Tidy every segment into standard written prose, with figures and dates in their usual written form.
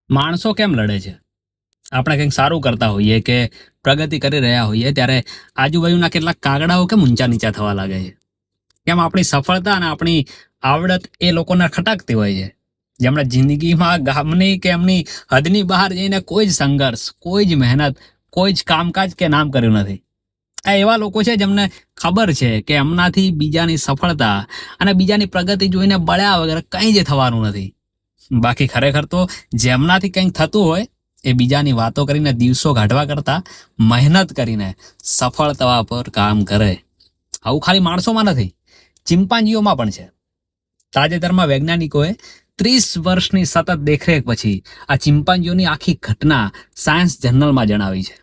માણસો કેમ લડે છે? આપણે કંઈક સારું કરતા હોઈએ કે પ્રગતિ કરી રહ્યા હોઈએ ત્યારે આજુબાજુના કેટલાક કાગડાઓ કેમ ઊંચા નીચા થવા લાગે છે? કેમ આપણી સફળતા અને આપણી આવડત એ લોકોને ખટકતી હોય છે, જેમણે જિંદગીમાં ગામની કે એમની હદની બહાર જઈને કોઈ જ સંઘર્ષ, કોઈ જ મહેનત, કોઈ જ કામકાજ કે નામ કર્યું નથી. આ એવા લોકો છે જેમને ખબર છે કે એમનાથી બીજાની સફળતા અને બીજાની પ્રગતિ જોઈને બળ્યા વગર કંઈ જ થવાનું નથી. બાકી ખરેખર તો જેમનાથી કંઈક થતું હોય એ બીજાની વાતો કરીને દિવસો કાઢવા કરતા મહેનત કરીને સફળ થવા પર કામ કરે. આવું ખાલી માણસોમાં નથી, ચિમ્પાન્જીઓમાં પણ છે. તાજેતરમાં વૈજ્ઞાનિકોએ 30 વર્ષની સતત દેખરેખ પછી આ ચિમ્પાન્જીઓની આખી ઘટના સાયન્સ જર્નલમાં જણાવી છે.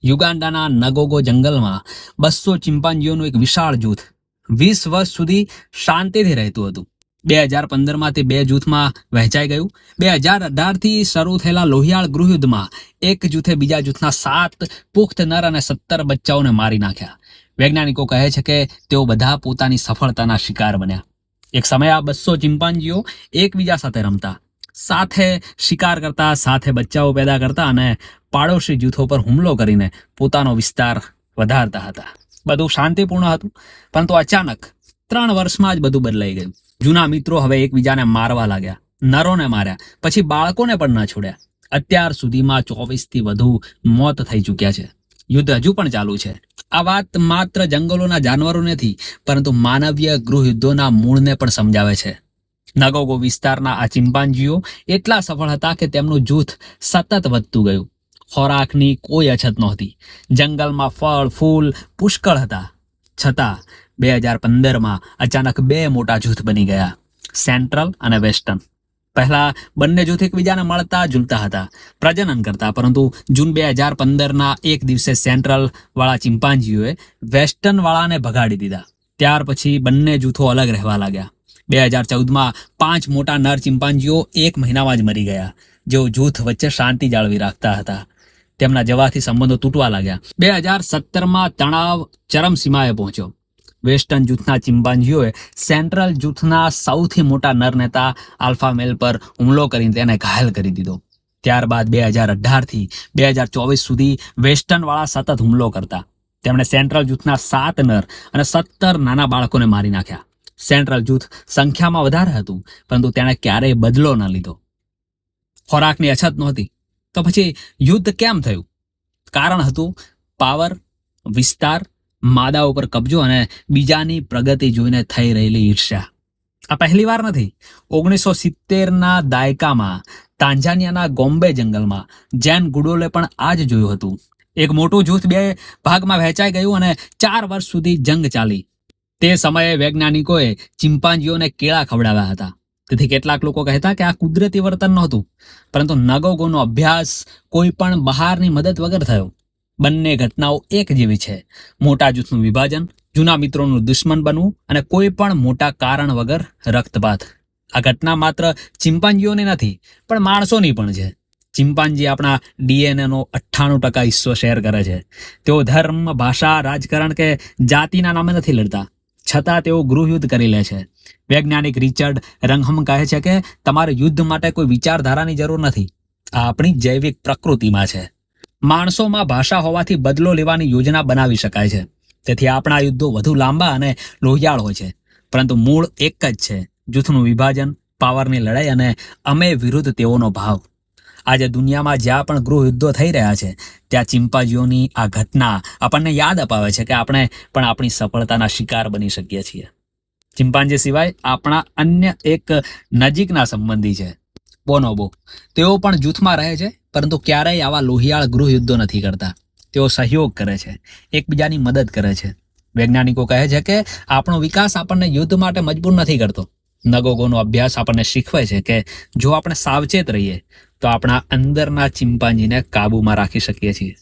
યુગાન્ડાના નગોગો જંગલમાં 200 ચિમ્પાન્જીઓનું એક વિશાળ જૂથ 20 વર્ષ સુધી શાંતિથી રહેતું હતું. 2015માં તે 2 જૂથમાં વહેંચાઈ ગયું. 2018થી શરૂ થયેલા લોહિયાળ ગૃહયુદ્ધમાં એક જૂથે બીજા જૂથના 7 પુખ્ત નર અને 17 બચ્ચાઓને મારી નાખ્યા. વૈજ્ઞાનિકો કહે છે કે તેઓ બધા પોતાની સફળતાના શિકાર બન્યા. એક સમયે આ 200 ચિમ્પાન્જીઓ એકબીજા સાથે રમતા, સાથે શિકાર કરતા, સાથે બચ્ચાઓ પેદા કરતા અને પાડોશી જૂથો પર હુમલો કરીને પોતાનો વિસ્તાર વધારતા હતા. બધું શાંતિપૂર્ણ હતું, પરંતુ અચાનક 3 વર્ષમાં જ બધું બદલાઈ ગયું. જૂના મિત્રો હવે એકબીજાને મારવા લાગ્યા, નરોને માર્યા, પછી બાળકોને પણ ન છોડ્યા. અત્યાર સુધીમાં 24થી વધુ મોત થઈ ચૂક્યા છે. યુદ્ધ હજુ પણ ચાલુ છે. આ વાત માત્ર જંગલોના જાનવરો નથી, પરંતુ માનવીય ગૃહયુદ્ધોના મૂળને પણ સમજાવે છે. નગોગો વિસ્તારના આ ચિમ્પાન્જીઓ એટલા સફળ હતા કે તેમનું જૂથ સતત વધતું ગયું. ખોરાકની કોઈ અછત નહોતી. જંગલમાં ફળ ફૂલ પુષ્કળ હતા. છતાં 2015માં અચાનક 2 મોટા જૂથ બની ગયા, સેન્ટ્રલ અને વેસ્ટર્ન. પહેલા બંને જૂથ એકબીજાને મળતા ઝૂલતા હતા, પ્રજનન કરતા, પરંતુ જૂન 2015ના એક દિવસે સેન્ટ્રલ વાળા ચિમ્પાન્જીઓએ વેસ્ટર્ન વાળાને ભગાડી દીધા. ત્યાર પછી બંને જૂથો અલગ રહેવા લાગ્યા. 2014માં 5 મોટા નર ચિમ્પાન્જીઓ 1 મહિનામાં જ મરી ગયા, જેઓ જૂથ વચ્ચે શાંતિ જાળવી રાખતા હતા. તેમના જવાથી સંબંધો તૂટવા લાગ્યા. 2017માં તણાવ ચરમસીમાએ પહોંચ્યો. વેસ્ટર્ન જૂથના ચિમ્પાન્જીઓએ સેન્ટ્રલ જૂથના સૌથી મોટા નર નેતા આલ્ફા મેલ પર હુમલો કરીને તેને ઘાયલ કરી દીધો. ત્યારબાદ 2018થી 2024 સુધી વેસ્ટર્ન વાળા સતત હુમલો કરતા. તેમણે સેન્ટ્રલ જૂથના 7 નર અને 17 નાના બાળકોને મારી નાખ્યા. સેન્ટ્રલ જૂથ સંખ્યામાં વધારે હતું, પરંતુ તેણે ક્યારેય બદલો ન લીધો. ખોરાકની અછત નહોતી, તો પછી યુદ્ધ કેમ થયું? કારણ હતું પાવર, વિસ્તાર, માદા ઉપર કબજો અને બીજાની પ્રગતિ જોઈને થઈ રહેલી ઈર્ષ્યા. આ પહેલી વાર નથી. 1970ના દાયકામાં તાંઝાનિયાના ગોમ્બે જંગલમાં જેન ગુડોલે પણ આ જ જોયું હતું. એક મોટું જૂથ 2 ભાગમાં વહેંચાઈ ગયું અને 4 વર્ષ સુધી જંગ ચાલી. તે સમયે વૈજ્ઞાનિકોએ ચિમ્પાન્જીઓને કેળા ખવડાવ્યા હતા. તેથી કેટલાક લોકો કહેતા કે આ કુદરતી વર્તન નહોતું, પરંતુ નગોગોનો અભ્યાસ કોઈ પણ બહારની મદદ વગર થયો. બંને ઘટનાઓ એક જેવી છે: મોટા જૂથનું વિભાજન, જૂના મિત્રોનું દુશ્મન બનવું અને કોઈ પણ મોટા કારણ વગર રક્તપાત. આ ઘટના માત્ર ચિમ્પાન્જીઓની નથી, પણ માણસોની પણ છે. ચિમ્પાન્જી આપણા ડીએનએનો 98% હિસ્સો શેર કરે છે. તેઓ ધર્મ, ભાષા, રાજકારણ કે જાતિના નામે નથી લડતા, છતાં તેઓ ગૃહયુદ્ધ કરી લે છે. વૈજ્ઞાનિક રિચર્ડ રંગહમ કહે છે કે તમારે યુદ્ધ માટે કોઈ વિચારધારાની જરૂર નથી. આ આપણી જૈવિક પ્રકૃતિમાં છે. માણસોમાં ભાષા હોવાથી બદલો લેવાની યોજના બનાવી શકાય છે. તેથી આપણા યુદ્ધો વધુ લાંબા અને લોહિયાળ હોય છે, પરંતુ મૂળ એક જ છે: જૂથનું વિભાજન, પાવરની લડાઈ અને અમે વિરુદ્ધ તેઓનો ભાવ. આજે દુનિયામાં જ્યાં પણ ગૃહયુદ્ધો થઈ રહ્યા છે, ત્યાં ચિમ્પાન્જીઓની આ ઘટના આપણને યાદ અપાવે છે કે આપણે પણ આપણી સફળતાના શિકાર બની શકીએ છીએ. ચિમ્પાન્જી સિવાય આપણા અન્ય એક નજીકના સંબંધી છે, બોનોબો. તેઓ પણ જૂથમાં રહે છે, પરંતુ ક્યારેય આવા લોહિયાળ ગૃહયુદ્ધો નથી કરતા. તેઓ સહયોગ કરે છે, એકબીજાની મદદ કરે છે. વૈજ્ઞાનિકો કહે છે કે આપણો વિકાસ આપણને યુદ્ધ માટે મજબૂર નથી કરતો. નગોગોનો અભ્યાસ આપણને શીખવે છે કે જો આપણે સાવચેત રહીએ તો આપણા અંદરના ચિમ્પાન્જીને કાબૂમાં રાખી શકીએ છીએ.